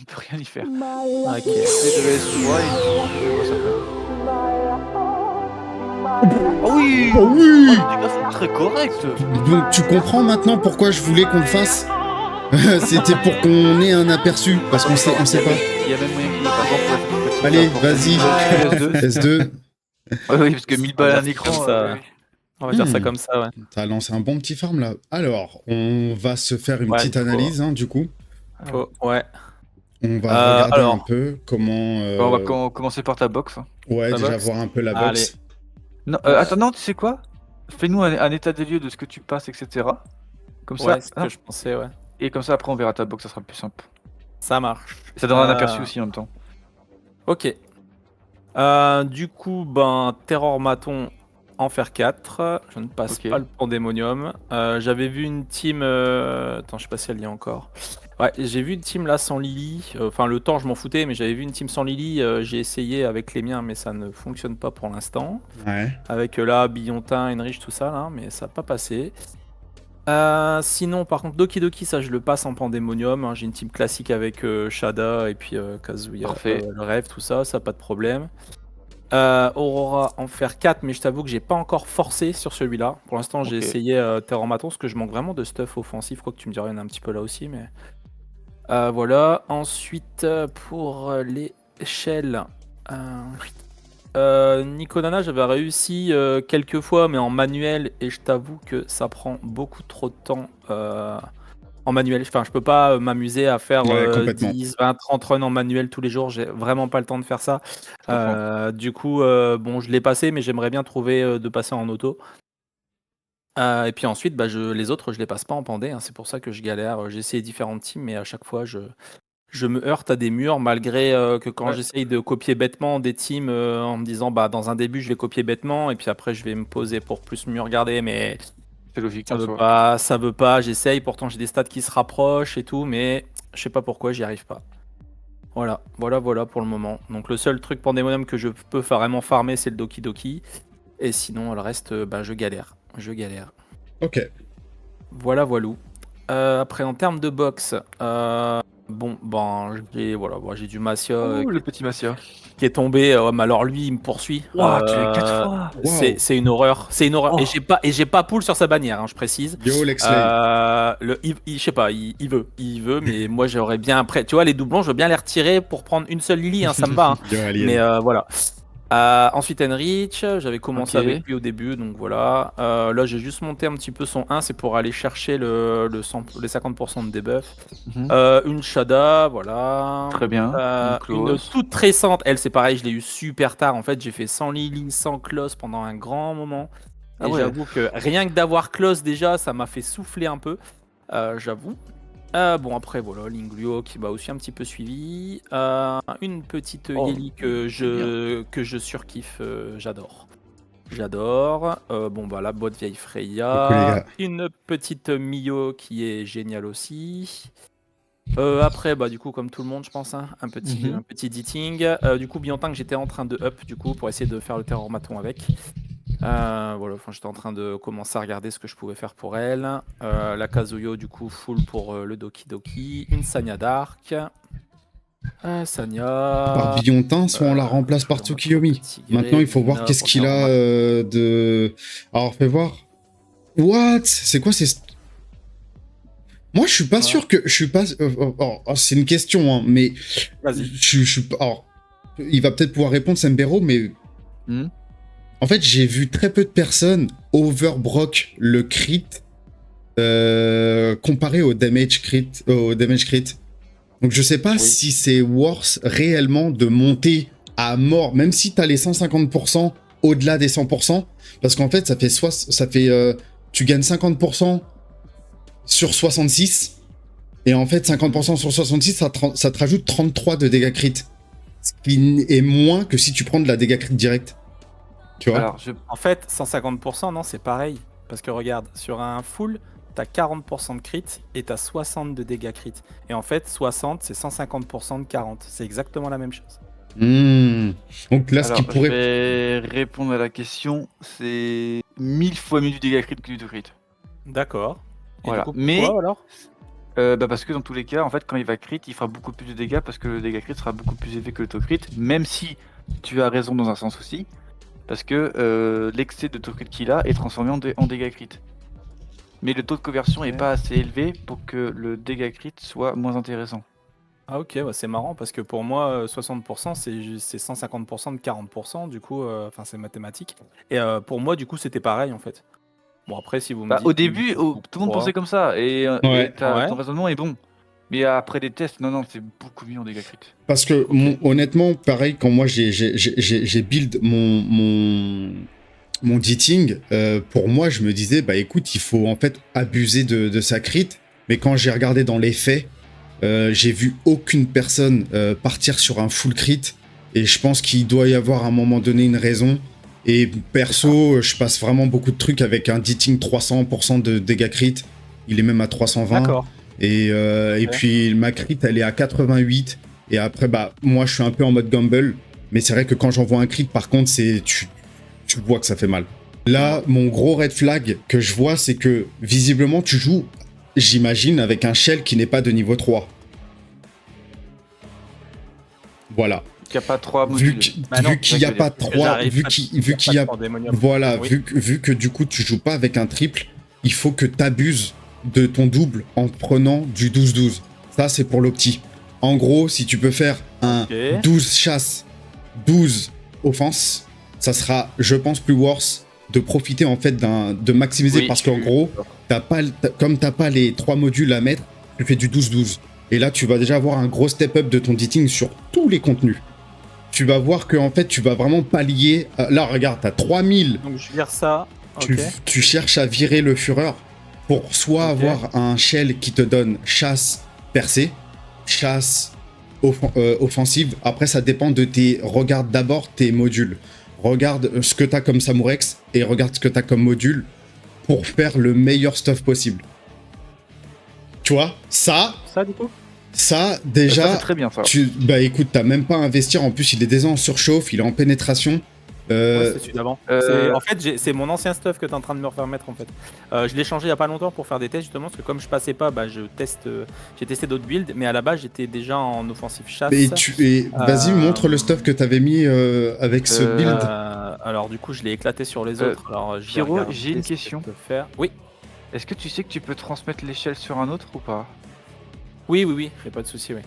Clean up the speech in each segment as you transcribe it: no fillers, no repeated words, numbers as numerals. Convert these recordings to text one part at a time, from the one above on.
On peut rien y faire. Ok. Je laisse toi et je vois ça après. Oh oui! Oh Oh, oui! les dégâts sont très corrects! Donc tu comprends maintenant pourquoi je voulais qu'on le fasse. C'était pour qu'on ait un aperçu, parce qu'on sait pas. Il y a même moyen qu'il ait pas grand pour être petit. Allez, Pour vas-y. S2. S2. Oui, parce que 1000 On va balles à dire un ça écran. comme ça. Oui. On va dire ça comme ça, ouais. T'as lancé un bon petit farm là. Alors, on va se faire une Ouais, petite il faut- analyse, hein, du coup. Ouais. On va regarder alors, un peu comment. Bon, on va commencer par ta box. Hein. Ouais, ta déjà box. voir un peu la Allez. box. Non, attends, non, tu sais quoi? Fais-nous un état des lieux de ce que tu passes, etc. Comme ça, Ouais, c'est ce hop, que je pensais, ouais. et comme ça, après, on verra ta box, ça sera plus simple. Ça marche. Et ça donnera un aperçu aussi en même temps. Ok. Du coup, Terror Maton en faire 4. Je ne passe Ok. pas le Pandémonium. J'avais vu une team. Attends, je sais pas si elle y est encore. Ouais, j'ai vu une team là sans Lily. Enfin, le temps, je m'en foutais, mais j'avais vu une team sans Lily. J'ai essayé avec les miens, mais ça ne fonctionne pas pour l'instant. Ouais. Avec là, Billontin, Enrich, tout ça, là, mais ça n'a pas passé. Sinon, par contre, Doki Doki, ça je le passe en Pandémonium. Hein. J'ai une team classique avec Shada et puis Kazuya, Parfait. le rêve, tout ça, ça pas de problème. Aurora en faire 4, mais je t'avoue que j'ai pas encore forcé sur celui-là. Pour l'instant, j'ai Ok. essayé Terror Maton, parce que je manque vraiment de stuff offensif. Quoi que tu me dirais, il y en a un petit peu là aussi, mais. Voilà. Ensuite, pour les shells. Nico Nana, j'avais réussi quelques fois, mais en manuel, et je t'avoue que ça prend beaucoup trop de temps en manuel. Enfin, je peux pas m'amuser à faire Ouais, complètement. 10, 20, 30 runs en manuel tous les jours. J'ai vraiment pas le temps de faire ça. Du coup, bon, je l'ai passé, mais j'aimerais bien trouver de passer en auto. Et puis ensuite, les autres, je les passe pas en pandé. Hein. C'est pour ça que je galère. J'ai essayé différentes teams, mais à chaque fois, je me heurte à des murs, malgré que quand Ouais. j'essaye de copier bêtement des teams en me disant, dans un début, je vais copier bêtement, et puis après, je vais me poser pour plus mieux regarder, mais C'est logique ça en veut soi. pas, ça veut pas. J'essaye, pourtant j'ai des stats qui se rapprochent et tout, mais je sais pas pourquoi, j'y arrive pas. Voilà pour le moment. Donc le seul truc Pandemonium que je peux vraiment farmer, c'est le Doki Doki, et sinon le reste, je galère. Ok. Voilà. Après, en termes de box, j'ai du Massia Oh, le petit Massia. qui est tombé. Mais alors lui, il me poursuit. Waouh, tu l'as 4 fois! Wow. C'est une horreur. Oh. Et j'ai pas pull sur sa bannière, hein, je précise. Yo, Lexley. Je sais pas, il veut, mais moi j'aurais bien après. Tu vois, les doublons, je veux bien les retirer pour prendre une seule Lily, hein, ça me va. Hein. Yo, Alien. Mais voilà. Ensuite Enrich, j'avais commencé Ok. avec lui au début, donc voilà. Là j'ai juste monté un petit peu son 1, c'est pour aller chercher les 50% de debuff. Mhm. Une Shada, voilà. Très bien. Une close. toute récente, elle c'est pareil, je l'ai eu super tard. En fait, j'ai fait sans Lily, sans Close pendant un grand moment. Ah Et ouais. j'avoue que rien que d'avoir Close déjà, ça m'a fait souffler un peu. J'avoue. Bon après voilà, Linglio qui m'a aussi un petit peu suivi. Une petite Oh, Yeli que je surkiffe, j'adore. La boîte vieille Coucou, les Freya. gars. Une petite Mio qui est géniale aussi. Après du coup comme tout le monde je pense, hein, un petit Ditting. Du coup Biantin que j'étais en train de up du coup pour essayer de faire le Terror Maton avec. J'étais en train de commencer à regarder ce que je pouvais faire pour elle. La Kazuyo, du coup, full pour le Doki Doki. Une Sanya Dark. Sanya. Par Billontin, soit on la remplace par Tsukiyomi. Maintenant, il faut voir qu'est-ce qu'il a de... Alors, fais voir. What? C'est quoi ces... Moi, je suis pas sûr que... Je suis pas... c'est une question, hein, mais... Vas-y. Je suis pas... Alors, il va peut-être pouvoir répondre, Sembero, mais... En fait, j'ai vu très peu de personnes overbrock le crit comparé au damage crit. Donc, je sais pas si c'est worth réellement de monter à mort, même si t'as les 150% au-delà des 100%, parce qu'en fait, tu gagnes 50% sur 66, et en fait, 50% sur 66, ça te rajoute 33 de dégâts crit, ce qui est moins que si tu prends de la dégâts crit direct. Tu vois? Alors, En fait, 150%, non, c'est pareil. Parce que regarde, sur un full, t'as 40% de crit et t'as 60 de dégâts crit. Et en fait, 60, c'est 150% de 40. C'est exactement la même chose. Donc là, ce qui pourrait... Je vais répondre à la question. C'est 1000 fois mieux du dégât crit que du crit. D'accord. Et Voilà. du coup, Mais pourquoi alors Parce que dans tous les cas, en fait, quand il va crit, il fera beaucoup plus de dégâts parce que le dégât crit sera beaucoup plus élevé que le taux crit, même si tu as raison dans un sens aussi, parce que l'excès de taux crit qu'il a est transformé en dégâts crit. Mais le taux de conversion est Ok. pas assez élevé pour que le dégât crit soit moins intéressant. Ah ok, bah, c'est marrant parce que pour moi 60% c'est 150% de 40%, du coup, enfin c'est mathématique. Et pour moi du coup c'était pareil en fait. Bon après si vous me dites Au début, tout le monde pensait comme ça, et Ouais. ton raisonnement est bon. Mais après des tests, non, c'est beaucoup mieux en dégâts crit. Parce que Ok. honnêtement, pareil, quand moi j'ai build mon Ditting, pour moi, je me disais, bah écoute, il faut en fait abuser de sa crit. Mais quand j'ai regardé dans les faits, j'ai vu aucune personne partir sur un full crit. Et je pense qu'il doit y avoir à un moment donné une raison. Et perso, je passe vraiment beaucoup de trucs avec un Ditting 300% de dégâts crit. Il est même à 320. D'accord. Et Ok. puis ma crit, elle est à 88. Et après, bah moi, je suis un peu en mode gamble. Mais c'est vrai que quand j'envoie un crit, par contre, tu vois que ça fait mal. Là, mon gros red flag que je vois, c'est que visiblement, tu joues, j'imagine, avec un shell qui n'est pas de niveau 3. Voilà. Il n'y a pas 3 Vu modules. Bah non, qu'il n'y a pas 3, vu qu'il y a... Voilà, Oui. vu que du coup, tu joues pas avec un triple, il faut que tu abuses de ton double en prenant du 12-12. Ça, c'est pour l'opti. En gros, si tu peux faire un Ok. 12 chasse, 12 offense, ça sera, je pense, plus worse de profiter en fait de maximiser Oui, parce je qu'en suis gros, d'accord. comme t'as pas les 3 modules à mettre, tu fais du 12-12. Et là, tu vas déjà avoir un gros step up de ton ditting sur tous les contenus. Tu vas voir que en fait, tu vas vraiment pallier. Là, regarde, t'as 3000. Donc je vire ça. Tu, Ok. tu cherches à virer le Fureur pour soit Ok. avoir un shell qui te donne chasse percée, chasse offensive. Après, ça dépend de tes. Regarde d'abord tes modules. Regarde ce que t'as comme Samourex et regarde ce que t'as comme module pour faire le meilleur stuff possible. Tu vois, ça Du coup. Ça, Ça, déjà, c'est très bien, ça. bah écoute, t'as même pas à investir. En plus, il est déjà en surchauffe, il est en pénétration. Ouais, c'est celui d'avant. Euh, En fait, c'est mon ancien stuff que t'es en train de me refaire mettre en fait. Je l'ai changé il y a pas longtemps pour faire des tests justement parce que comme je passais pas, bah j'ai testé d'autres builds, mais à la base j'étais déjà en offensive chasse. Vas-y, montre le stuff que t'avais mis avec ce build. Alors du coup, je l'ai éclaté sur les autres. Alors je vais Pierrot, regarder j'ai une ce que question. je peux faire. Oui, Est-ce que tu sais que tu peux transmettre l'échelle sur un autre ou pas? oui, y a pas de souci, oui.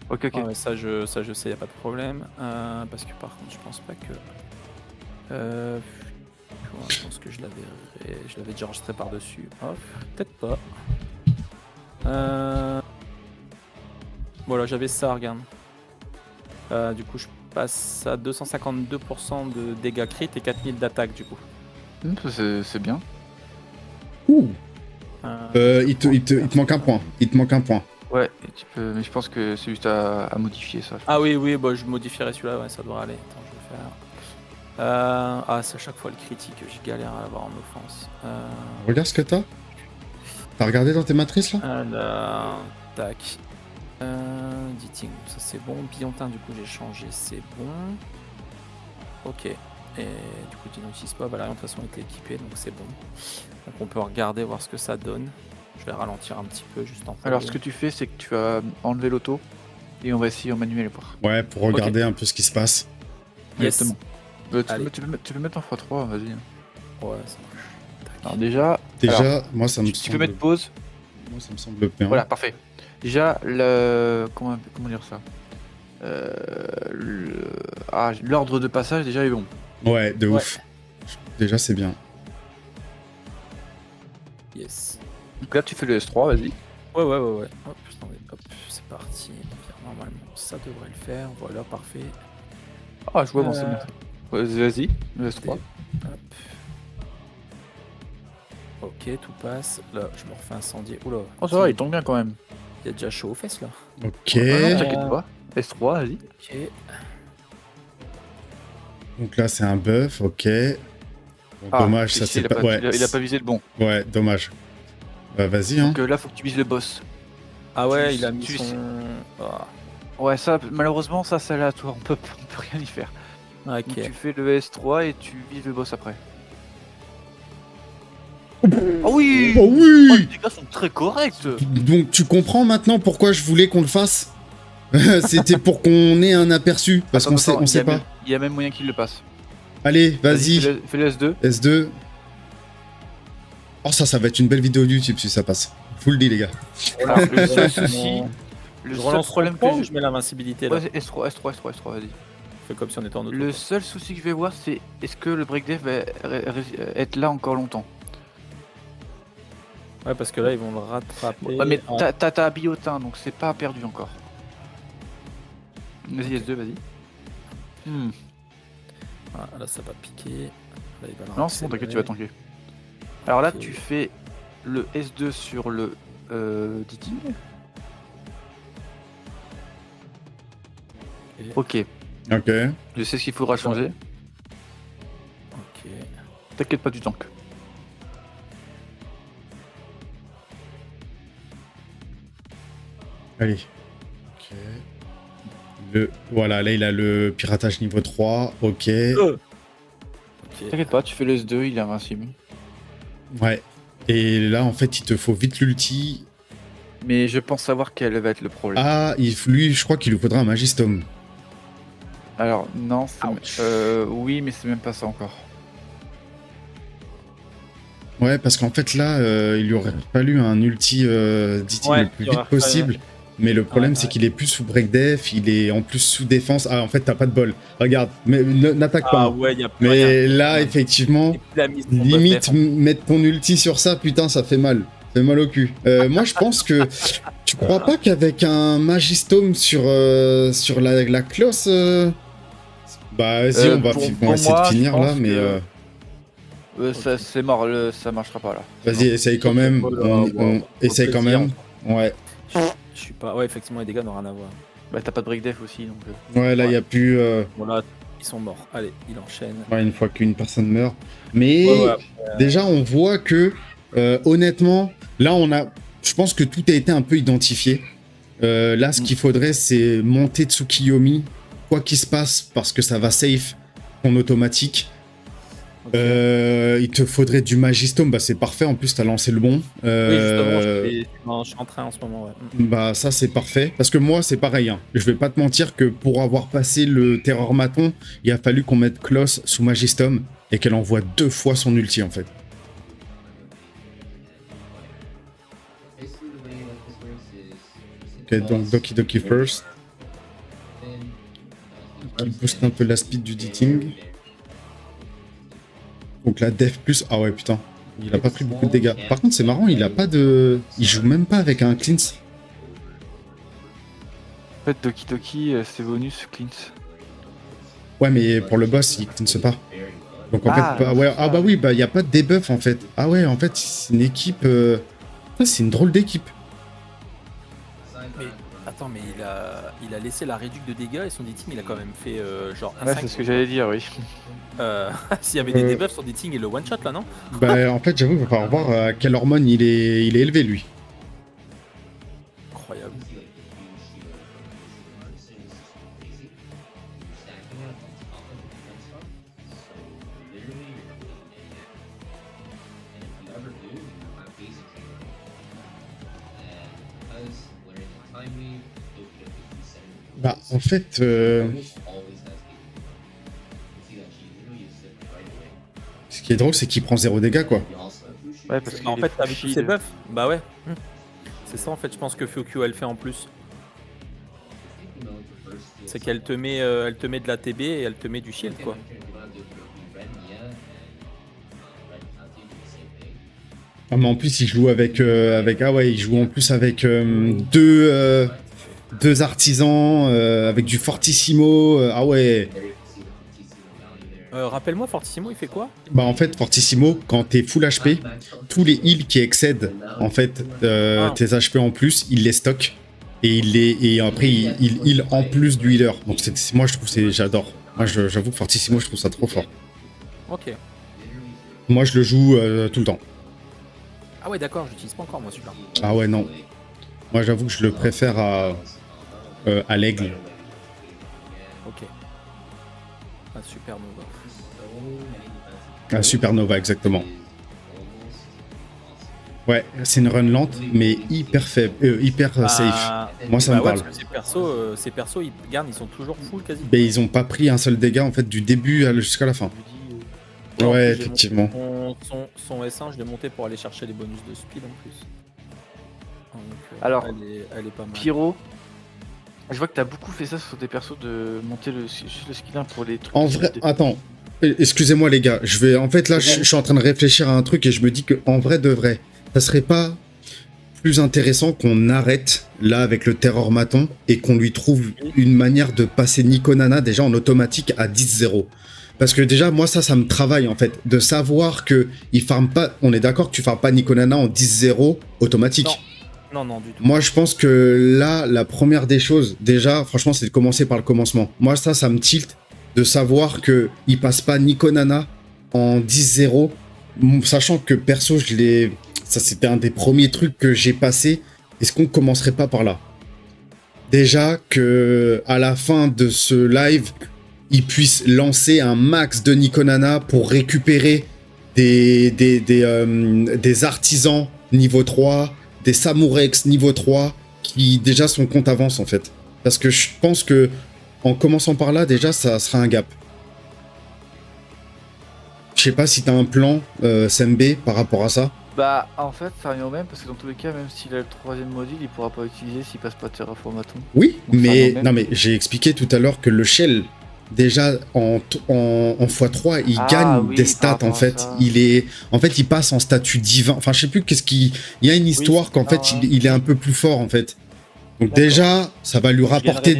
Ok. Ah ouais, ça je sais, y a pas de problème. Parce que par contre, je pense pas que. Ouais, je pense que je l'avais déjà enregistré par-dessus. Hop, peut-être pas. Voilà, j'avais ça, regarde. Du coup, je passe à 252% de dégâts crit et 4000 d'attaque, du coup. C'est bien. Ouh. Je Il prends- te manque un point. Il te manque un point. Ouais, et tu peux, mais je pense que c'est juste à modifier ça. Ah oui, bah, je modifierai celui-là, ouais, ça devrait aller. Attends, je vais faire. C'est à chaque fois le critique, je galère à l'avoir en offense. Regarde ce que t'as. T'as regardé dans tes matrices là? Alors, tac. Ditting, ça c'est bon. Biontin, du coup, j'ai changé, c'est bon. Ok. Et du coup, Dinotis Pop, Valerian, de toute façon, était équipé, donc c'est bon. Donc on peut regarder, voir ce que ça donne. Je vais ralentir un petit peu, juste en fait. Alors, ce que tu fais, c'est que tu vas enlever l'auto et on va essayer en manuel et voir. Ouais, pour regarder un peu ce qui se passe. Yes. Exactement. Allez. Tu peux mettre en x3, vas-y. Ouais, ça marche. Tac. Alors, déjà, Déjà, moi ça me tu semble. peux mettre pause. Moi ça me semble bien. Voilà, parfait. Déjà, comment dire ça l'ordre de passage, déjà, est bon. Ouais, de Ouais. ouf. Déjà, c'est bien. Yes. Donc là, tu fais le S3, vas-y. Ouais. Hop, c'est parti. Normalement, ça devrait le faire. Voilà, parfait. Ah, je vois, bon, c'est bon. Vas-y, le S3. Hop. Ok, tout passe. Là, je me refais incendier. Oula. Oh, ça va, il tombe bien quand même. Il y a déjà chaud aux fesses là. Ok. Ah non, t'inquiète pas. S3, vas-y. Ok. Donc là, c'est un buff, ok. Bon, Ah, dommage, ça ici, c'est pas. Ouais, il a pas visé le bon. ouais, dommage. Bah, vas-y, hein. Donc là, faut que tu vises le boss. Ah ouais, Tu- il a mis tu- son. Ah, Ouais, ça, malheureusement, ça, c'est aléatoire. On peut rien y faire. ok. Donc, tu fais le S3 et tu vises le boss après. Oh oui. Oh Oh, oui. les dégâts sont très corrects. Donc tu comprends maintenant pourquoi je voulais qu'on le fasse. C'était pour qu'on ait un aperçu, parce qu'on sait, on sait pas. Il y a même moyen qu'il le passe. Allez, vas-y. Fais le S2. S2. Oh, ça va être une belle vidéo de YouTube si ça passe. Je vous le dis, les gars. Alors, le seul souci, le Je seul relance problème que que je mets l'invincibilité là. Ouais, c'est S3, S3, S3, S3, vas-y. Fais comme si on était en autre. Le seul souci que je vais voir, c'est est-ce que le breakdev va être là encore longtemps. Ouais, parce que là, ils vont le rattraper. Ouais, mais Ah, t'as Biotin, donc c'est pas perdu encore. Vas-y, S2, vas-y. ah, là, ça va piquer. Là, il va le Non, c'est bon, t'inquiète, tu vas tanker. Alors là, tu fais le S2 sur le Diting. Ok, Ok. je sais ce qu'il faudra changer. Ok. T'inquiète pas du tank. Allez. Ok. Voilà, là, il a le piratage niveau 3. Ok. Ok. T'inquiète pas, tu fais le S2, il est invincible. Ouais. Et là, en fait, il te faut vite l'ulti. Mais je pense savoir quel va être le problème. Ah, lui, je crois qu'il lui faudra un Magistom. Alors, non, Ouch. oui, mais c'est même pas ça encore. Ouais, parce qu'en fait, là, il lui aurait fallu un ulti d'Iting Ouais, le plus il aurait vite possible. Mais le problème, Ouais, c'est qu'il est plus sous break def, il est en plus sous défense. Ah, en fait, t'as pas de bol. Regarde, mais n'attaque pas. Ah hein. ouais, il y a plus Mais rien. là, Ouais. effectivement, Et puis, il a mis son buff limite, def, mettre ton ulti sur ça, putain, ça fait mal. Ça fait mal au cul. Moi, je pense que tu crois pas qu'avec un Magistome sur la cloche, bah, vas-y, on va, pour on va essayer moi, de finir je là, pense mais que- Ça, c'est mort, ça marchera pas là. vas-y, essaye quand même. Oh là, On wow. essaye Au quand plaisir. même. Ouais. Je suis pas. Ouais, effectivement, les dégâts n'ont rien à voir. Bah, t'as pas de break def aussi, donc. Ouais, là, il y a plus. Bon, là, ils sont morts. Allez, il enchaîne. Ouais, une fois qu'une personne meurt. Mais Ouais, déjà, on voit que, honnêtement, là, je pense que tout a été un peu identifié. Là, ce qu'il faudrait, c'est monter Tsukiyomi, quoi qu'il se passe, parce que ça va safe en automatique. Ok. Il te faudrait du Magistome, bah c'est parfait, en plus, t'as lancé le bon. Oui, justement, je suis en train en ce moment. Ouais. Bah ça c'est parfait, parce que moi c'est pareil, hein. Je vais pas te mentir que pour avoir passé le Terror Maton, il a fallu qu'on mette Kloss sous Magistom et qu'elle envoie 2 fois son ulti en fait. Ok, donc Doki Doki first. Qui booste un peu la speed du Diting. Donc la Def plus, ah ouais putain, il a pas pris beaucoup de dégâts. Par contre c'est marrant, il a pas de... Il joue même pas avec un cleanse. En fait, Doki Doki, c'est bonus cleanse. Ouais, mais pour le boss, il cleanse pas. Donc en Ah, fait, bah, ouais, ah bah oui, bah il y a pas de debuff en fait. Ah ouais, en fait, c'est une équipe. C'est une drôle d'équipe. Mais attends, mais il a laissé la réduc de dégâts et son D-Ting il a quand même fait genre un Ouais, 5. c'est ce que j'allais dire, oui. S'il y avait des debuffs sur D-Ting et le one shot là, non? Bah en fait, j'avoue, il va falloir voir à quelle hormone il est élevé lui. Incroyable. Bah en fait, ce qui est drôle, c'est qu'il prend 0 dégâts quoi. Ouais, parce En qu'il fait, est avec tous shield. ces buffs, bah ouais. C'est ça en fait, je pense que Fukyu elle fait en plus. C'est qu'elle te met, elle te met de la TB et elle te met du shield quoi. Ah, mais en plus, il joue avec, ah ouais, il joue en plus avec deux artisans, avec du Fortissimo. Ah ouais. Rappelle-moi, Fortissimo il fait quoi? Bah en fait, Fortissimo, quand t'es full HP, tous les heals qui excèdent en fait tes HP en plus, il les stocke et après il heal en plus du healer. Donc moi je trouve j'adore. Moi j'avoue que Fortissimo je trouve ça trop fort. Ok. Moi je le joue tout le temps. Ah ouais d'accord, j'utilise pas encore moi celui-là. Ah ouais non. Moi j'avoue que je le préfère à l'aigle. Ok. Ah Supernova. À Supernova exactement. Ouais, c'est une run lente, mais hyper faible, hyper safe. Moi, ça me parle. Parce que ces persos, ils gagnent, ils sont toujours full quasi. Mais ils ont pas pris un seul dégât en fait du début jusqu'à la fin. Je me dis, En Ouais, plus, j'ai effectivement. monté son S1, je l'ai monté pour aller chercher les bonus de speed en plus. Donc, Alors, elle est pas mal. Pyro, je vois que t'as beaucoup fait ça sur tes persos de monter juste le skill 1 pour les trucs. En vrai, attends, excusez-moi les gars, en fait là, je suis en train de réfléchir à un truc et je me dis que en vrai de vrai, ça serait pas plus intéressant qu'on arrête là avec le Terror Maton et qu'on lui trouve une manière de passer Nico Nana déjà en automatique à 10-0. Parce que déjà, moi, ça me travaille, en fait, de savoir que il farme pas... On est d'accord que tu farmes pas Nico Nana en 10-0 automatique. Non, du tout. Moi, je pense que là, la première des choses, déjà, franchement, c'est de commencer par le commencement. Moi, ça me tilt de savoir que il passe pas Nico Nana en 10-0, sachant que, perso, ça, c'était un des premiers trucs que j'ai passé. Est-ce qu'on commencerait pas par là? Déjà que à la fin de ce live, il puisse lancer un max de Nico Nana pour récupérer des artisans niveau 3, des Samourex niveau 3, qui déjà son compte avance en fait. Parce que je pense que en commençant par là, déjà, ça sera un gap. Je sais pas si t'as un plan, Sembe, par rapport à ça. Bah, en fait, ça revient au même, parce que dans tous les cas, même s'il a le 3ème module, il pourra pas utiliser s'il passe pas Terraformaton. Oui, Donc, ça mais revient au même. non, mais j'ai expliqué tout à l'heure que le shell, déjà en x3, il gagne oui, des par stats rapport en à fait. ça. Il passe en statut divin. Enfin, je sais plus qu'est-ce qui. Il y a une histoire qu'en fait, il est un peu plus fort en fait. Donc D'accord. déjà, ça va lui rapporter.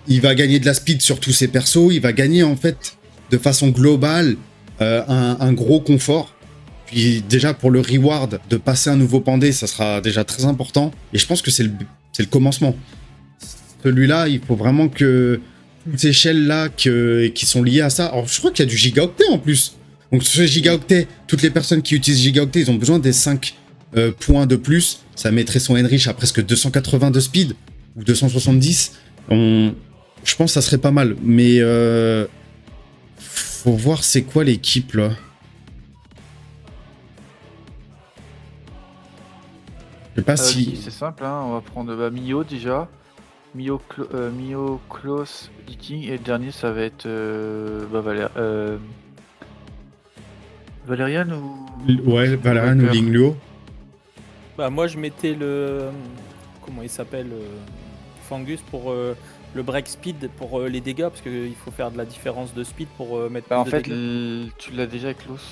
Il va gagner de la speed sur tous ses persos. Il va gagner en fait de façon globale un gros confort. Puis déjà pour le reward de passer un nouveau pandé, ça sera déjà très important. Et je pense que c'est le commencement. Celui-là, il faut vraiment que toutes ces shells-là qui sont liées à ça. Alors je crois qu'il y a du gigaoctet en plus. Donc ce gigaoctet, toutes les personnes qui utilisent gigaoctet, ils ont besoin des 5 points de plus. Ça mettrait son Enrich à presque 280 de speed ou 270. Je pense que ça serait pas mal. Mais faut voir c'est quoi l'équipe là. Je sais pas si... C'est simple, hein, on va prendre Mio déjà. Mio, Klaus, Ditting, et le dernier ça va être Valériane ou... Ouais, Valérian ou Lingluo. Bah moi je mettais le... Comment il s'appelle Fangus pour le break speed pour les dégâts, parce qu'il faut faire de la différence de speed pour mettre Bah, en plus de fait, dégâts. tu l'as déjà avec Klaus.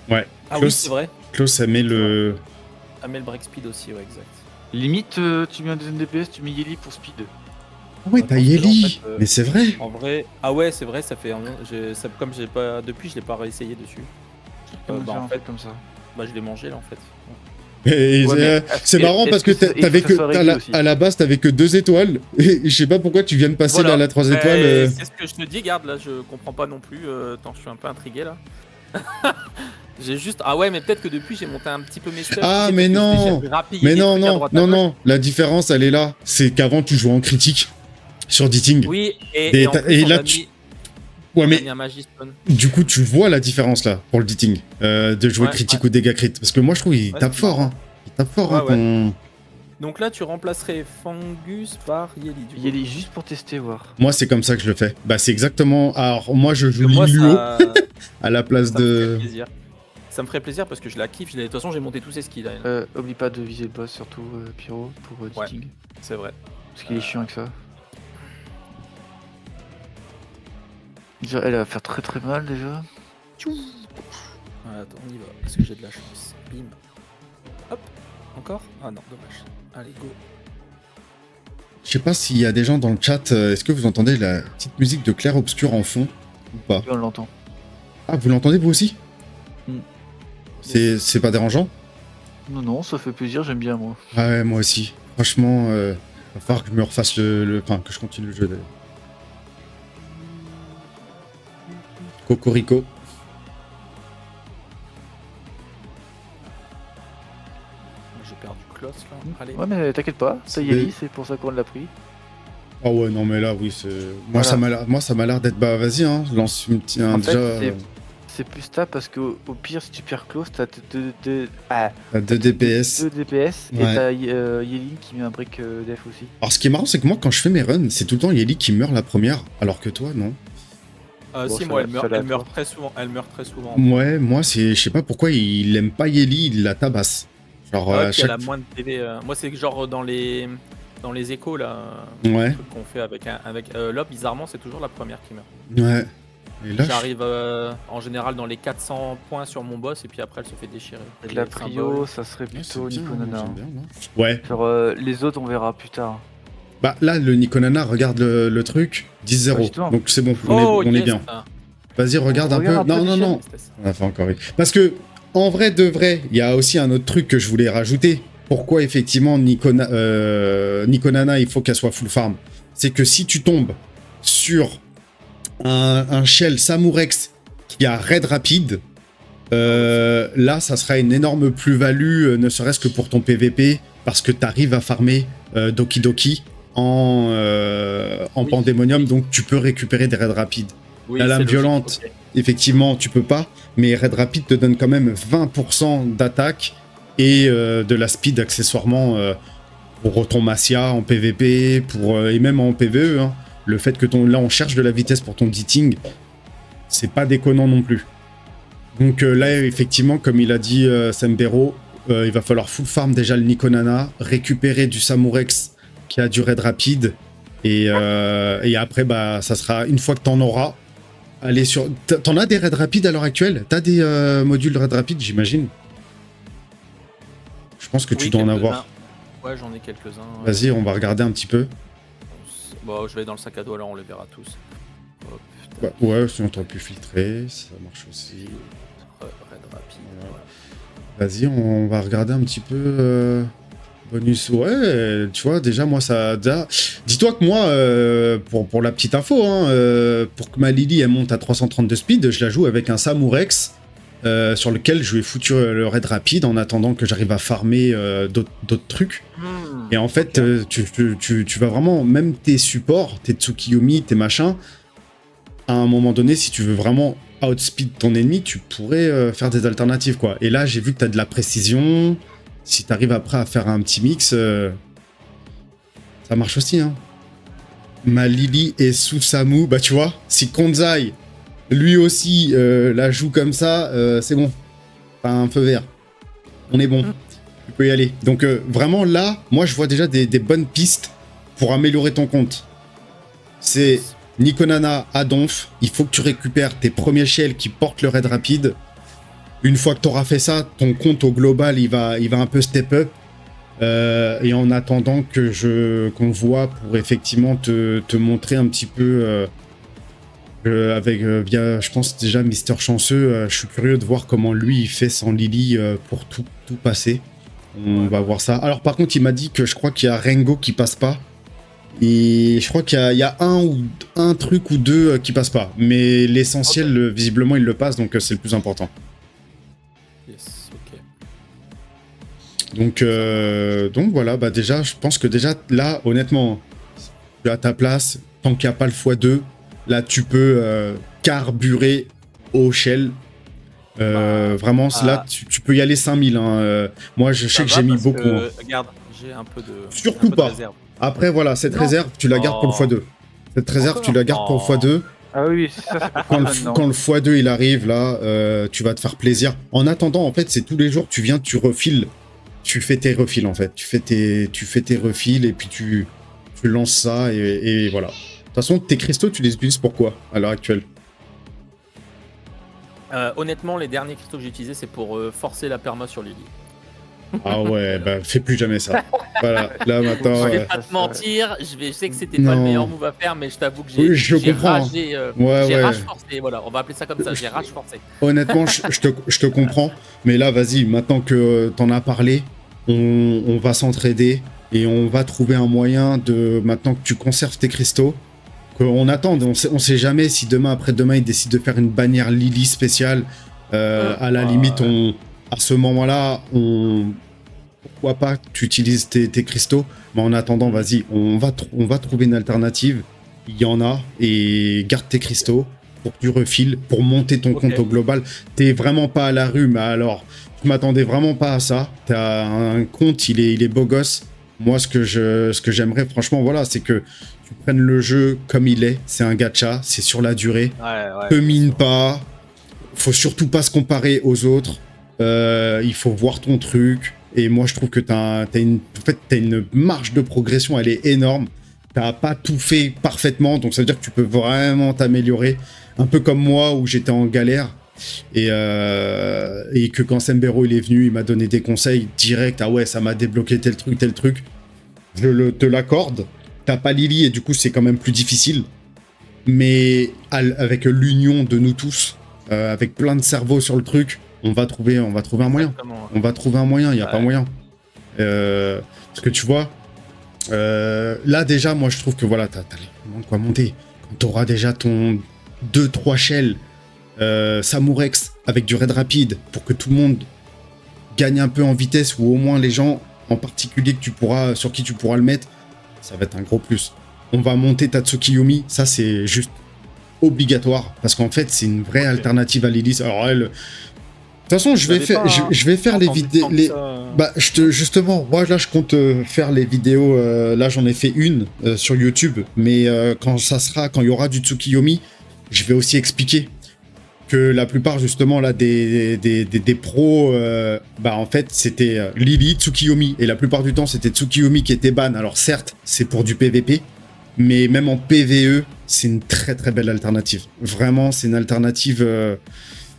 Ouais. Ah Klaus, oui, c'est vrai. Klaus, ça met le... Ah mais le break speed aussi, ouais, exact. Limite, tu mets un deuxième DPS, tu mets Yeli pour speed. Ah ouais, t'as Yeli. En fait, Mais c'est vrai. En vrai, ah ouais, c'est vrai, ça fait comme j'ai pas depuis, je l'ai pas réessayé dessus. En fait, comme ça. Bah je l'ai mangé là en fait. Et Ouais, c'est marrant parce que t'avais à la base t'avais que 2 étoiles et je sais pas pourquoi tu viens de passer Voilà. à la 3 étoiles. C'est ce que je te dis, garde là, je comprends pas non plus. Attends, je suis un peu intrigué là. J'ai juste, ah ouais, mais peut-être que depuis j'ai monté un petit peu mes stuff. Ah, tu sais, mais parce que non. j'ai rapillé Mais des non, trucs à non, droite à non, gauche. non, la différence elle est là. C'est qu'avant tu jouais en critique sur Ditting. Oui, Et et en plus, on là, a mis- Ouais, on a mais mis un Magistone. du coup tu vois la différence là pour le Ditting de jouer Ouais, critique ou dégâts crit. Parce que moi je trouve il Ouais, tape c'est fort. marrant. Hein. Il tape fort. Ouais, Hein, Donc là, tu remplacerais Fangus par Yeli. Du coup. Yeli, juste pour tester, voir. Moi c'est comme ça que je le fais. Bah c'est exactement... Alors moi je joue Moi, Lingluo ça... à la place ça me ferait de... plaisir. Ça me ferait plaisir parce que je la kiffe. De toute façon, j'ai monté tous ces skills là. Oublie pas de viser le boss, surtout Pyro, pour Ouais. Ditting. C'est vrai. Parce qu'il est chiant avec ça. Déjà, elle va faire très très mal déjà. Ouais, attends, on y va. Est-ce que j'ai de la chance? Bim. Hop. Encore? Ah non, dommage. Allez, go. Je sais pas s'il y a des gens dans le chat, est-ce que vous entendez la petite musique de Clair Obscur en fond ou pas? On l'entend. Ah, vous l'entendez vous aussi? Mm. C'est pas dérangeant? Non, non, ça fait plaisir, j'aime bien moi. Ah ouais, moi aussi. Franchement, va falloir que je me refasse enfin, que je continue le jeu d'ailleurs. Cocorico. J'ai perdu Klaus là. Allez. Ouais, mais t'inquiète pas, ça C'est- Yeli, c'est pour ça qu'on l'a pris. Ah ouais, non mais là, oui, c'est... Moi, Voilà. ça m'a l'air d'être... Bah vas-y, hein, lance un En déjà... fait, c'est plus stable parce qu'au pire, si tu perds close, t'as 2 DPS. 2 DPS et Ouais. t'as Yelin qui met un break def aussi. Alors, ce qui est marrant, c'est que moi, quand je fais mes runs, c'est tout le temps Yeli qui meurt la première, alors que toi, non. Bon, Si, ça moi, va- ça elle va meurt être très souvent. Elle meurt très souvent. Ouais, moi, je sais pas pourquoi il aime pas Yeli, il la tabasse. Genre, Ouais, à puis chaque... elle a moins de PV. Moi, c'est genre dans les échos là. Ouais. Le truc qu'on fait avec Lob, bizarrement, c'est toujours la première qui meurt. Ouais. Et là, J'arrive en général dans les 400 points sur mon boss et puis après elle se fait déchirer. Donc Les la symboles. prio, ça serait Ouais, plutôt c'est bien, Nico Nana. j'aime bien, là. Ouais. Genre les autres, on verra plus tard. Bah là, le Nikonana regarde le truc, 10-0. Justement. Donc c'est bon, Oh, on est yes. bien. Vas-y, regarde un peu. Regarde un peu Non, l'échelle. non. On a fait encore une. Parce que, en vrai de vrai, il y a aussi un autre truc que je voulais rajouter. Pourquoi, effectivement, Nikonana, il faut qu'elle soit full farm. C'est que si tu tombes sur un shell Samurex qui a raid rapide, là, ça sera une énorme plus-value, ne serait-ce que pour ton PVP, parce que tu arrives à farmer Doki Doki en Oui. Pandemonium, donc tu peux récupérer des raids rapides. Oui, La lame c'est logique, violente. ok. Effectivement, tu peux pas, mais Raid Rapid te donne quand même 20% d'attaque et de la speed accessoirement pour ton Massia en PVP, et même en PVE. Hein. Le fait que là on cherche de la vitesse pour ton Ditting, c'est pas déconnant non plus. Donc là, effectivement, comme il a dit Sembero, il va falloir full farm déjà le Nikonana, récupérer du Samurex qui a du Raid Rapide, et après, bah, ça sera une fois que t'en auras. Allez sur. T'en as des raids rapides à l'heure actuelle? T'as des modules raid rapides, j'imagine? Je pense que tu Oui, dois en quelques-uns. avoir. Ouais, j'en ai quelques-uns. Vas-y, on va regarder un petit peu. Bon, je vais dans le sac à dos, alors on les verra tous. Hop, putain, Ouais, sinon t'aurais pu filtrer, ça marche aussi. raid rapide. Ouais. Voilà. Vas-y, on va regarder un petit peu. Bonus, ouais, tu vois, déjà, moi, ça. Dis-toi que moi, pour la petite info, hein, pour que ma Lily elle monte à 332 speed, je la joue avec un Samurex sur lequel je lui ai foutu le raid rapide en attendant que j'arrive à farmer d'autres trucs. Et en fait, tu vas vraiment, même tes supports, tes Tsukiyomi, tes machins, à un moment donné, si tu veux vraiment outspeed ton ennemi, tu pourrais faire des alternatives, quoi. Et là, j'ai vu que tu as de la précision. Si tu arrives après à faire un petit mix, ça marche aussi, hein. Ma Lily et Susamu, bah tu vois, si Konzai, lui aussi, la joue comme ça, c'est bon. Pas un feu vert. On est bon. Tu peux y aller. Donc vraiment là, moi je vois déjà des bonnes pistes pour améliorer ton compte. C'est Nikonana à Donf, il faut que tu récupères tes premiers shells qui portent le raid rapide. Une fois que tu auras fait ça, ton compte au global, il va un peu step up. Et en attendant qu'on voit pour effectivement te montrer un petit peu via, je pense déjà Mister Chanceux, je suis curieux de voir comment lui il fait sans Lily pour tout passer. On va voir ça. Alors par contre, il m'a dit que je crois qu'il y a Rengo qui passe pas. Et je crois qu'il y a un truc ou deux qui passe pas. Mais l'essentiel, visiblement, il le passe, donc c'est le plus important. Yes, ok. Donc voilà, bah déjà, je pense que déjà, là, honnêtement, tu es à ta place, tant qu'il n'y a pas le x2, là, tu peux carburer au shell. Vraiment, là, tu peux y aller 5000. Hein. Moi, je sais que j'ai mis beaucoup. Hein. Regarde, j'ai un peu de. Surtout un peu pas. de réserve. Après, voilà, cette réserve, tu la gardes pour le x2. Cette réserve, tu la gardes pour le x2. Ah oui, ça c'est Quand le x2 il arrive, là, tu vas te faire plaisir. En attendant, en fait, c'est tous les jours, tu viens, tu refiles. Tu fais tes refils, en fait. Tu fais tes refils et puis tu lances ça et voilà. De toute façon, tes cristaux, tu les utilises pour quoi à l'heure actuelle? Honnêtement, les derniers cristaux que j'ai utilisés, c'est pour forcer la perma sur Lily. Ah ouais, bah fais plus jamais ça. Voilà, là maintenant. Je vais ouais. pas te mentir, je sais que c'était pas le Non. meilleur move à faire, mais je t'avoue que j'ai Oui, je comprends. ragé, Ouais, j'ai ouais. rage forcé, voilà, on va appeler ça comme ça, j'ai rage forcé. Honnêtement, je te comprends. Mais là, vas-y, maintenant que t'en as parlé, on va s'entraider et on va trouver un moyen de, maintenant que tu conserves tes cristaux, qu'on attende. On sait jamais si demain, après-demain, ils décident de faire une bannière Lily spéciale. À la limite, à ce moment-là, pourquoi pas tu utilises tes cristaux, mais en attendant, vas-y, on va trouver une alternative. Il y en a, et garde tes cristaux. pour que tu refiles, pour monter ton compte au global. T'es vraiment pas à la rue, mais alors, je m'attendais vraiment pas à ça. T'as un compte, il est beau gosse. Moi, ce que j'aimerais, franchement, voilà, c'est que tu prennes le jeu comme il est. C'est un gacha, c'est sur la durée. Te mine pas. Faut surtout pas se comparer aux autres. Il faut voir ton truc. Et moi, je trouve que t'as une marge de progression, elle est énorme. T'as pas tout fait parfaitement, donc ça veut dire que tu peux vraiment t'améliorer. Un peu comme moi, où j'étais en galère. Et que quand Sembero il est venu, il m'a donné des conseils directs. Ah ouais, ça m'a débloqué tel truc. Je te l'accorde. T'as pas Lily et du coup, c'est quand même plus difficile. Mais avec l'union de nous tous, avec plein de cerveaux sur le truc, on va trouver un moyen. On va trouver un moyen, il n'y a pas moyen. Parce que tu vois, là déjà, moi je trouve que voilà, t'as de quoi monter. Quand t'auras déjà ton 2-3 shells Samourex avec du raid rapide pour que tout le monde gagne un peu en vitesse ou au moins les gens en particulier sur qui tu pourras le mettre, ça va être un gros plus. On va monter Tatsuki Yumi, ça c'est juste obligatoire parce qu'en fait c'est une vraie alternative à Lilith. Alors elle, de toute façon je vais faire les vidéos. Justement, moi là je compte faire les vidéos. Là j'en ai fait une sur YouTube, mais quand il y aura du Tsukiyomi, je vais aussi expliquer que la plupart justement là des pros, en fait c'était Lily, Tsukiyomi, et la plupart du temps c'était Tsukiyomi qui était ban. Alors certes c'est pour du PVP, mais même en PVE c'est une très très belle alternative. Vraiment c'est une alternative.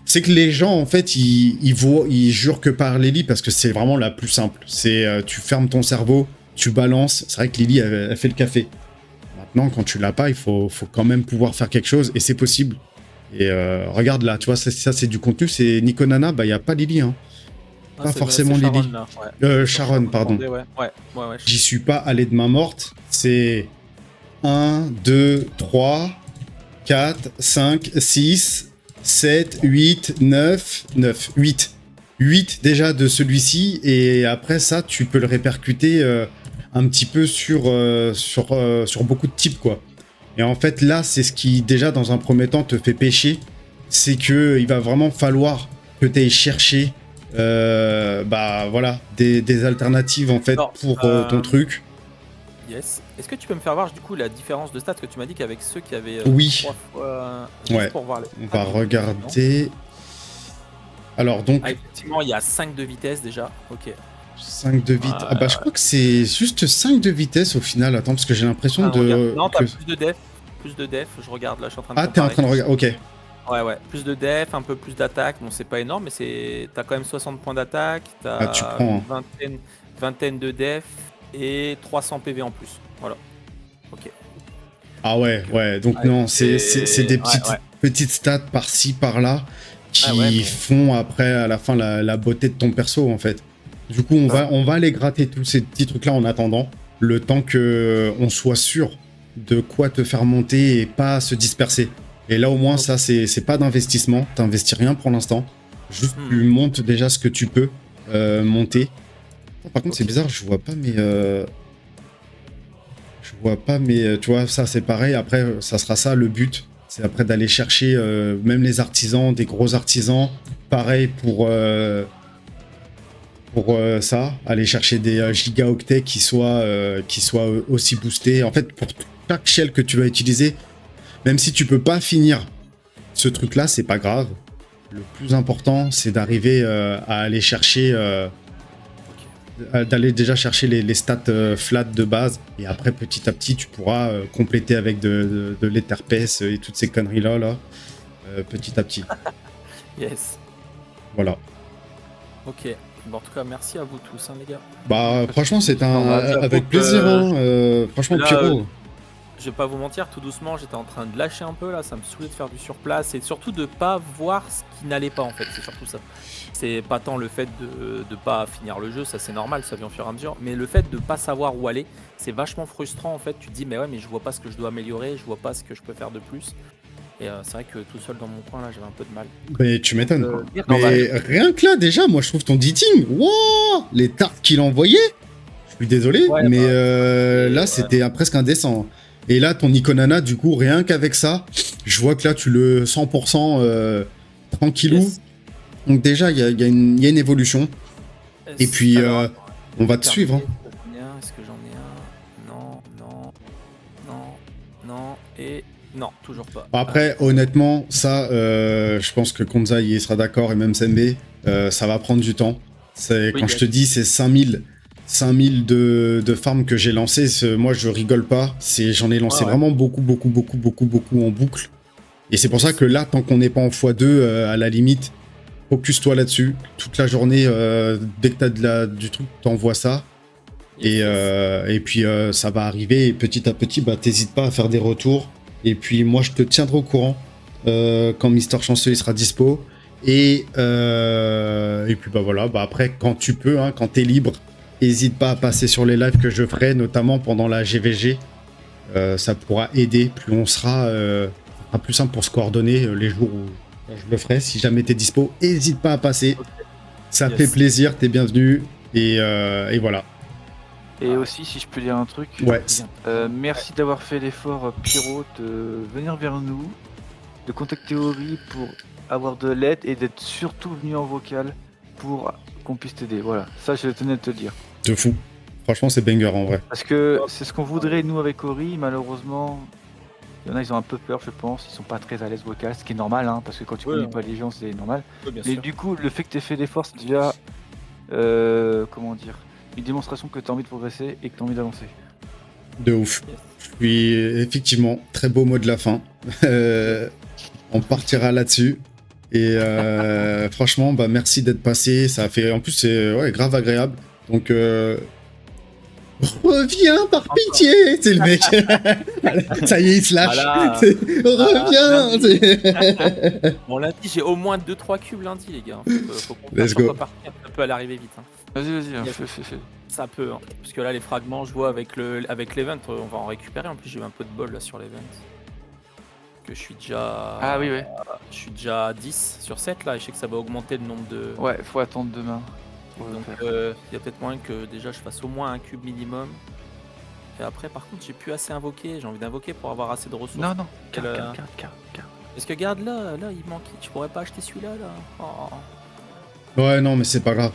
C'est que les gens en fait ils jurent que par Lily parce que c'est vraiment la plus simple. C'est tu fermes ton cerveau, tu balances. C'est vrai que Lily elle fait le café. Maintenant quand tu l'as pas, il faut quand même pouvoir faire quelque chose et c'est possible. Et regarde là, tu vois, ça c'est du contenu, c'est Nico Nana, il n'y a pas Lily, hein. Pas forcément Lily. Sharon, là, ouais. Sharon, pardon. Ouais. J'y suis pas allé de main morte, c'est 1, 2, 3, 4, 5, 6, 7, 8, 9, 8. 8 déjà de celui-ci, et après ça, tu peux le répercuter un petit peu sur beaucoup de types, quoi. Et en fait, là, c'est ce qui, déjà, dans un premier temps, te fait pêcher. C'est qu'il va vraiment falloir que tu ailles chercher des alternatives, en fait, pour ton truc. Yes. Est-ce que tu peux me faire voir, du coup, la différence de stats que tu m'as dit qu'avec ceux qui avaient 3 fois... Ouais, pour voir on va regarder... Alors, donc... effectivement, il y a 5 de vitesse, déjà. Ok. 5 de vitesse. Je crois que c'est juste 5 de vitesse au final. Attends, parce que j'ai l'impression de. Non, t'as plus de def. Plus de def, je regarde là, je suis en train de comparer. T'es en train de regarder, ok. Ouais. Plus de def, un peu plus d'attaque. Bon, c'est pas énorme, mais t'as quand même 60 points d'attaque. T'as tu prends. vingtaine de def et 300 PV en plus. Voilà. Ok. Ah ouais. Donc non, c'est des petites stats par-ci, par-là qui font après, à la fin, la beauté de ton perso en fait. Du coup, on va aller gratter tous ces petits trucs-là en attendant, le temps qu'on soit sûr de quoi te faire monter et pas se disperser. Et là, au moins, ça, c'est pas d'investissement. T'investis rien pour l'instant. Juste, tu montes déjà ce que tu peux monter. Par contre, c'est bizarre, je vois pas mes... tu vois, ça, c'est pareil. Après, ça sera ça, le but. C'est après d'aller chercher même les artisans, des gros artisans. Pareil pour ça, aller chercher des gigaoctets qui soient aussi boostés. En fait, pour chaque shell que tu vas utiliser, même si tu peux pas finir ce truc-là, c'est pas grave. Le plus important, c'est d'arriver à aller chercher, d'aller déjà chercher les stats flat de base. Et après, petit à petit, tu pourras compléter avec de l'Etherpes et toutes ces conneries-là, petit à petit. Yes. Voilà. Ok. Bon, en tout cas, merci à vous tous, les gars. Franchement, c'est avec plaisir. Franchement, là, Pierrot. Je vais pas vous mentir, tout doucement, j'étais en train de lâcher un peu là. Ça me saoulait de faire du surplace et surtout de pas voir ce qui n'allait pas en fait. C'est surtout ça. C'est pas tant le fait de pas finir le jeu, ça c'est normal, ça vient au fur et à mesure. Mais le fait de pas savoir où aller, c'est vachement frustrant en fait. Tu te dis, mais je vois pas ce que je dois améliorer, je vois pas ce que je peux faire de plus. Et c'est vrai que tout seul dans mon coin là, j'avais un peu de mal. Mais tu m'étonnes. Mais rien que là, déjà, moi je trouve ton editing, wow, les tartes qu'il envoyait. Je suis désolé, mais là c'était presque indécent. Et là, ton Ikonana, du coup, rien qu'avec ça, je vois que là, tu le 100% tranquillou. Yes. Donc déjà, il y a une évolution. Et puis, Alors, on va te suivre. Hein. Est-ce que j'en ai un? Non, non, non, non, et non, toujours pas. Après, honnêtement, ça, je pense que Konza il sera d'accord, et même Sembe, ça va prendre du temps. Quand je te dis, c'est 5000 de farms que j'ai lancé, moi, je rigole pas. J'en ai lancé vraiment beaucoup en boucle. Et c'est pour ça que là, tant qu'on n'est pas en x2, à la limite, focus-toi là-dessus. Toute la journée, dès que t'as du truc, t'envoies ça. Et puis, ça va arriver. Et petit à petit, bah, t'hésites pas à faire des retours. Et puis, moi, je te tiendrai au courant quand Mister Chanceux il sera dispo. Et puis, bah voilà. Bah, après, quand tu peux, hein, quand t'es libre, n'hésite pas à passer sur les lives que je ferai, notamment pendant la GVG. Ça pourra aider. Plus on sera plus simple pour se coordonner les jours où je le ferai. Si jamais t'es dispo, n'hésite pas à passer. Okay. Ça fait plaisir, t'es bienvenu. Et voilà. Et aussi, si je peux dire un truc, merci d'avoir fait l'effort, Pyro, de venir vers nous, de contacter Ori pour avoir de l'aide et d'être surtout venu en vocal pour qu'on puisse t'aider. Voilà, ça je tenais à te le dire. De fou. Franchement, c'est banger en vrai. Parce que c'est ce qu'on voudrait nous avec Ori, malheureusement. Il y en a, ils ont un peu peur, je pense. Ils sont pas très à l'aise vocal, ce qui est normal, hein, parce que quand tu connais pas les gens, c'est normal. Mais du coup, le fait que tu aies fait l'effort, c'est déjà, comment dire, une démonstration que tu as envie de progresser et que tu as envie d'avancer. De ouf. Puis effectivement, très beau mot de la fin. On partira là-dessus. Et franchement, bah merci d'être passé. Ça a fait, en plus, c'est grave agréable. Donc reviens par pitié, c'est le mec. Ça y est, il se lâche. Voilà. Reviens. Bon, lundi, j'ai au moins 2-3 cubes lundi, les gars. Faut qu'on Let's go. Ça peut aller arriver vite. Hein. Vas-y, fais. Ça peut, hein. Parce que là, les fragments, je vois avec l'event, on va en récupérer. En plus, j'ai eu un peu de bol là sur l'event. Que je suis déjà. Ah oui. Je suis déjà à 10 sur 7 là, et je sais que ça va augmenter le nombre de. Ouais, faut attendre demain. Donc il y a peut-être moyen que déjà je fasse au moins un cube minimum. Et après par contre j'ai plus assez invoqué, j'ai envie d'invoquer pour avoir assez de ressources. Non, garde. Est-ce que garde là il manque, tu pourrais pas acheter celui-là là, oh. Ouais non mais c'est pas grave.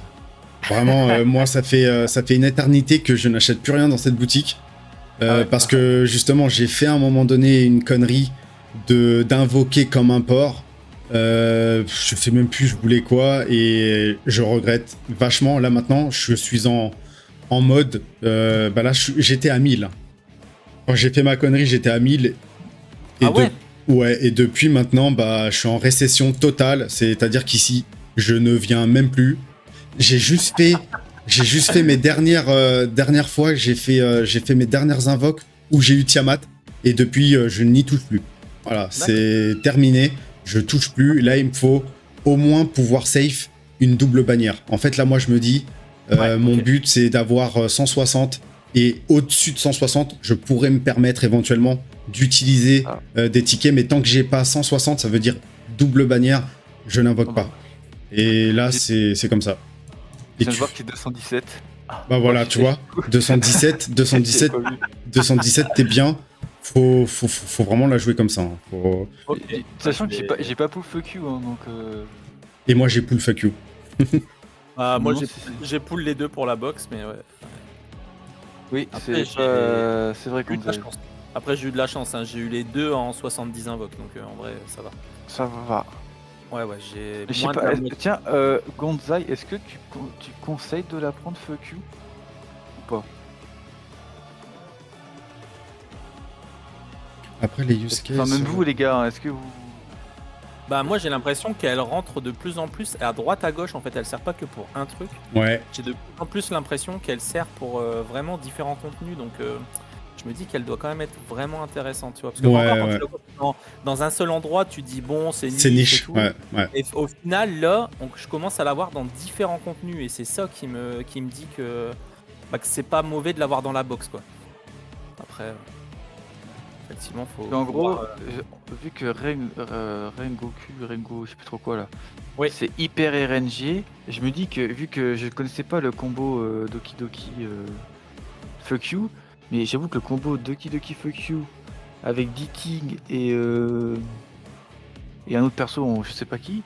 Vraiment moi ça fait une éternité que je n'achète plus rien dans cette boutique. Parce que justement j'ai fait à un moment donné une connerie d'invoquer comme un porc. Je sais même plus je voulais quoi et je regrette vachement. Là maintenant je suis en mode bah là j'étais à 1000 quand j'ai fait ma connerie, j'étais à 1000 et et depuis maintenant bah je suis en récession totale, c'est-à-dire qu'ici je ne viens même plus. J'ai juste fait mes dernières fois, j'ai fait mes dernières invoques où j'ai eu Tiamat et depuis je n'y touche plus. Voilà, c'est terminé. Je touche plus. Là, il me faut au moins pouvoir safe une double bannière. En fait, là, moi, je me dis, mon but, c'est d'avoir 160 et au-dessus de 160, je pourrais me permettre éventuellement d'utiliser des tickets. Mais tant que j'ai pas 160, ça veut dire double bannière, je n'invoque pas. Et là, c'est comme ça. Je viens de voir qu'il est 217. Bah voilà, tu vois, 217, t'es bien. Faut vraiment la jouer comme ça. Hein. Sachant que j'ai pas pull fuck you, hein, donc. Et moi j'ai pull fuck you. Moi j'ai pull les deux pour la box, mais ouais. Oui, c'est vrai que après j'ai eu de la chance, hein. J'ai eu les deux en 70 invoques, donc en vrai ça va. Ça va. Ouais, j'ai. Je sais pas. Tiens, Gonzai, est-ce que tu conseilles de la prendre fuck you ou pas? Après les use cases. Enfin, même vous les gars, est-ce que vous. Bah moi j'ai l'impression qu'elle rentre de plus en plus à droite à gauche, en fait elle sert pas que pour un truc. Ouais. J'ai de plus en plus l'impression qu'elle sert pour vraiment différents contenus, donc je me dis qu'elle doit quand même être vraiment intéressante, tu vois. Parce que quand tu la vois dans un seul endroit, tu dis bon c'est niche. Et au final là, je commence à l'avoir dans différents contenus et c'est ça qui me dit que c'est pas mauvais de l'avoir dans la box quoi. Après. Effectivement, en gros, vu que Rengo, je sais plus trop quoi là, c'est hyper RNG, je me dis que vu que je connaissais pas le combo Doki Doki Fuck You, mais j'avoue que le combo Doki Doki Fuck You avec Ditting et un autre perso, je sais pas qui,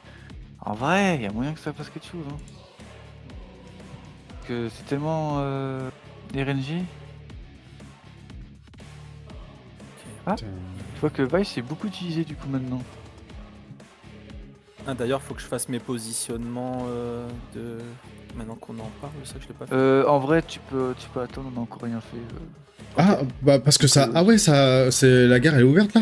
en vrai, il y a moyen que ça fasse quelque chose. Hein. Parce que c'est tellement RNG. Ah, Putain. tu vois que Vice est beaucoup utilisé du coup maintenant. Ah, d'ailleurs, faut que je fasse mes positionnements de. Maintenant qu'on en parle, c'est ça que je l'ai pas fait. En vrai, tu peux attendre, on a encore rien fait. Ah, bah parce que ça... Donc, Ah ouais, ça... c'est la guerre, elle est ouverte, là?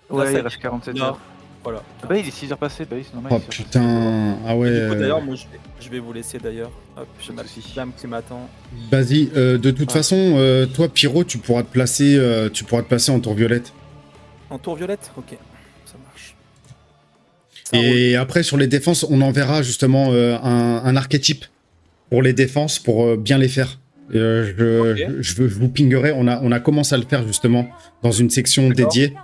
Ouais, Là, il ça- reste 47 Non. heures. Voilà. Bah, il est 6h passé, bah oui, c'est normal. Oh il est 6h passé. putain... Ah ouais... Et du coup, d'ailleurs, moi, je vais vous laisser d'ailleurs. Hop, j'ai Pas ma de soucis. petite dame qui m'attend. Vas-y, de toute Ah. façon, toi, Pyro, tu pourras te placer en tour violette. En tour violette. Ok, ça marche. Ça roule. Et après, sur les défenses, on enverra justement un archétype pour les défenses, pour bien les faire. Je vous pingerai, on a commencé à le faire justement dans une section D'accord. dédiée.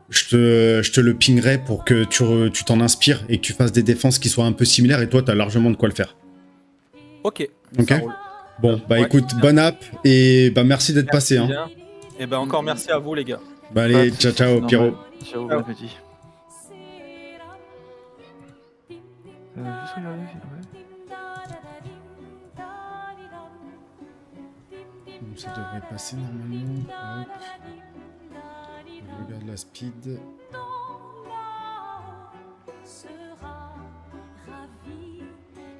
Je te le pingerai pour que tu t'en inspires et que tu fasses des défenses qui soient un peu similaires, et toi, tu as largement de quoi le faire. Ok. Ok. Ça roule. Bon, bah Ouais, écoute, bien. bonne app, et bah merci d'être passé. Hein. Bien. Et ben encore merci à vous les gars. Bah Pas allez, de ciao soucis, ciao, c'est Pyro. normal. Ciao, bon Ciao. appétit. Juste regarder. Ouais. Ça devrait passer normalement. Hop. Je regarde la speed.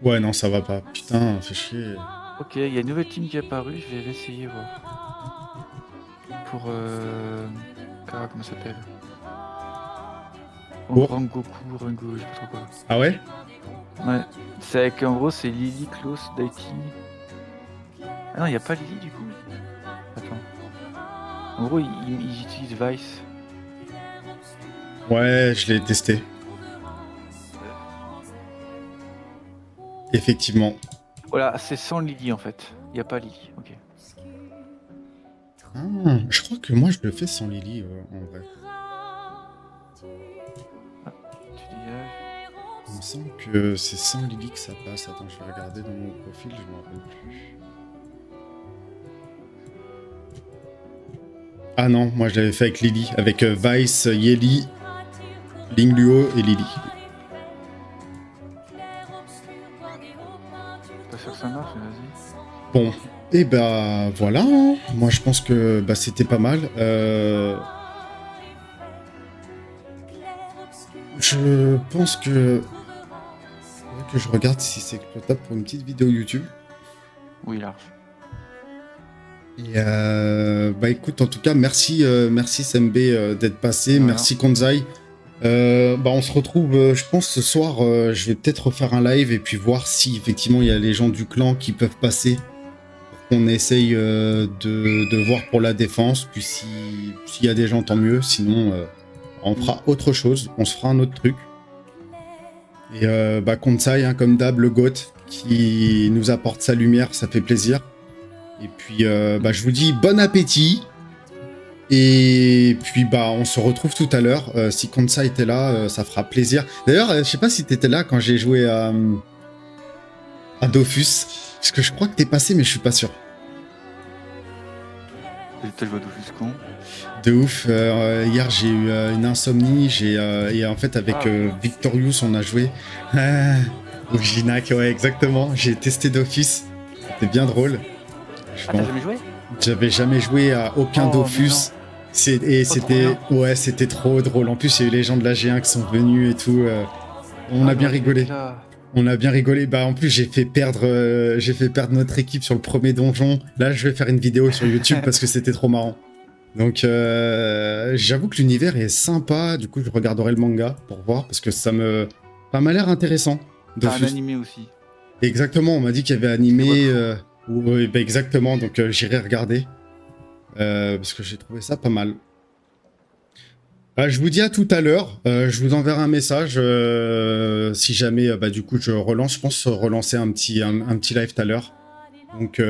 Ouais, non, ça va pas. Putain, fait chier. Ok, il y a une nouvelle team qui est apparue, je vais l'essayer voir. Pour comment ça s'appelle? Pour Rangoku, Rango, je sais pas trop quoi. Ah ouais? Ouais, c'est avec en gros c'est Lily, Klaus, Daiting. Ah non, il n'y a pas Lily du coup. Attends. En gros, ils utilisent Vice. Ouais, je l'ai testé. Effectivement. Voilà, c'est sans Lily en fait. Il n'y a pas Lily, ok. Ah, je crois que moi je le fais sans Lily en vrai. Tu dégages. Il me semble que c'est sans Lily que ça passe. Attends, je vais regarder dans mon profil, je m'en rappelle plus. Ah non, moi je l'avais fait avec Lily, avec Vice, Yeli, Lingluo et Lily. Pas sûr que ça marche, mais vas-y. Bon, et bah voilà, hein. Moi je pense que bah, c'était pas mal. Je pense que... faudrait que je regarde si c'est exploitable pour une petite vidéo YouTube. Oui, large. Et bah écoute, en tout cas, merci Sembe d'être passé, Voilà. merci Konzai. Bah on se retrouve, je pense ce soir, je vais peut-être refaire un live et puis voir si effectivement il y a les gens du clan qui peuvent passer. On essaye de voir pour la défense, puis s'il y a des gens tant mieux, sinon on fera autre chose, on se fera un autre truc. Et bah Konzai, hein, comme d'hab, le GOAT, qui nous apporte sa lumière, ça fait plaisir. Et puis bah, je vous dis bon appétit. Et puis bah on se retrouve tout à l'heure. Si Konzai était là, ça fera plaisir. D'ailleurs, je sais pas si t'étais là quand j'ai joué à Dofus. Parce que je crois que t'es passé, mais je suis pas sûr. Je vois d'où jusqu'on. De ouf. Hier, j'ai eu une insomnie. Et en fait, avec Victorious, on a joué. Au Ginac, ouais, exactement. J'ai testé Dofus. C'était bien drôle. Ah, t'as jamais joué? J'avais jamais joué à aucun Oh, Dofus. C'était trop ouais, c'était trop drôle. En plus, il y a eu les gens de la G1 qui sont venus et tout. On a bien rigolé. On a bien rigolé. Bah en plus j'ai fait perdre notre équipe sur le premier donjon. Là je vais faire une vidéo sur YouTube parce que c'était trop marrant. Donc j'avoue que l'univers est sympa. Du coup je regarderai le manga pour voir parce que ça m'a l'air intéressant. T'as un animé aussi. Exactement, on m'a dit qu'il y avait animé. Oui, bah exactement. Donc j'irai regarder parce que j'ai trouvé ça pas mal. Je vous dis à tout à l'heure. Je vous enverrai un message si jamais, bah, du coup, je relance. Je pense relancer un petit live tout à l'heure. Donc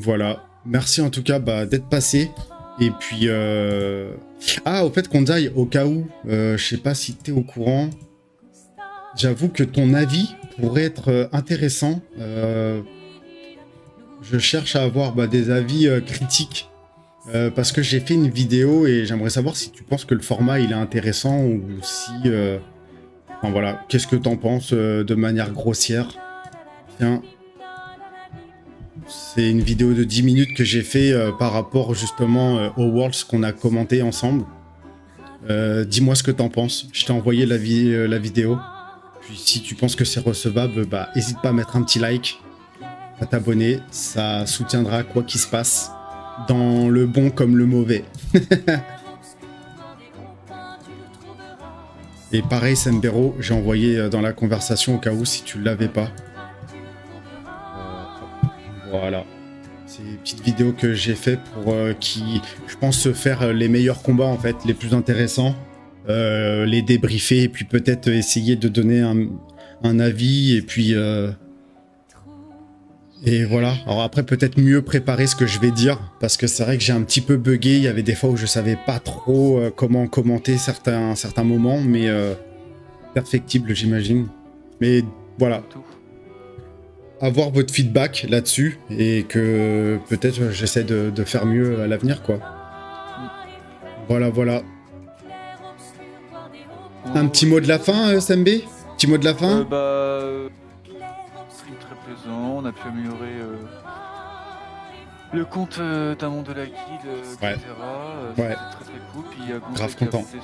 voilà. Merci en tout cas d'être passé. Et puis, au fait, Konzai, au cas où, je sais pas si t'es au courant. J'avoue que ton avis pourrait être intéressant. Je cherche à avoir des avis critiques parce que j'ai fait une vidéo et j'aimerais savoir si tu penses que le format il est intéressant ou si... Enfin voilà, qu'est-ce que t'en penses de manière grossière? Tiens, c'est une vidéo de 10 minutes que j'ai fait par rapport justement aux Worlds qu'on a commenté ensemble. Dis-moi ce que t'en penses. Je t'ai envoyé la vidéo. Puis si tu penses que c'est recevable, bah hésite pas à mettre un petit like, à t'abonner. Ça soutiendra quoi qu'il se passe, dans le bon comme le mauvais. Et pareil, Sembero, j'ai envoyé dans la conversation au cas où si tu l'avais pas. Voilà. C'est une petite vidéo que j'ai fait pour qui, je pense, se faire les meilleurs combats en fait, les plus intéressants, les débriefer et puis peut-être essayer de donner un avis et puis et voilà. Alors après peut-être mieux préparer ce que je vais dire parce que c'est vrai que j'ai un petit peu bugué. Il y avait des fois où je savais pas trop comment commenter certains moments, mais perfectible j'imagine. Mais voilà. Avoir votre feedback là-dessus et que peut-être j'essaie de faire mieux à l'avenir quoi. Voilà, voilà. Un petit mot de la fin, SMB? Petit mot de la fin? Stream très plaisant, on a pu améliorer le compte d'un monde de la guilde, Ouais. etc. Ouais. C'était très très cool. Puis Gonzague Grave qui a content. apporté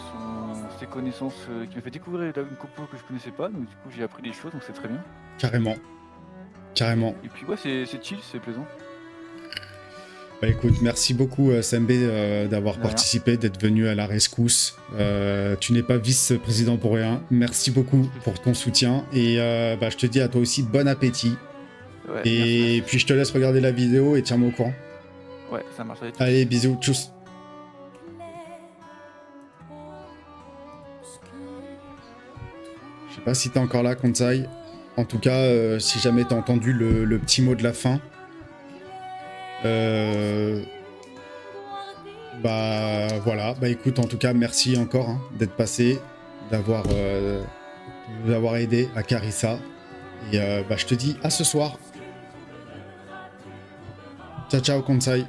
ses connaissances, qui m'a fait découvrir une compo que je connaissais pas, donc du coup j'ai appris des choses, donc c'est très bien. Carrément. Carrément. Et puis ouais, c'est chill, c'est plaisant. Bah écoute, merci beaucoup SMB d'avoir De rien. participé, d'être venu à la rescousse. Tu n'es pas vice-président pour rien. Merci beaucoup pour ton soutien et bah, je te dis à toi aussi bon appétit. Ouais, Et merci. puis je te laisse regarder la vidéo et tiens-moi au courant. Ouais, ça marche. Allez, bisous, tchuss. Je sais pas si t'es encore là, Konsai. En tout cas, si jamais t'as entendu le petit mot de la fin, bah voilà. Bah écoute, en tout cas, merci encore hein, d'être passé, d'avoir aidé à Carissa. Et bah je te dis à ce soir. Ciao, ciao, Konsai.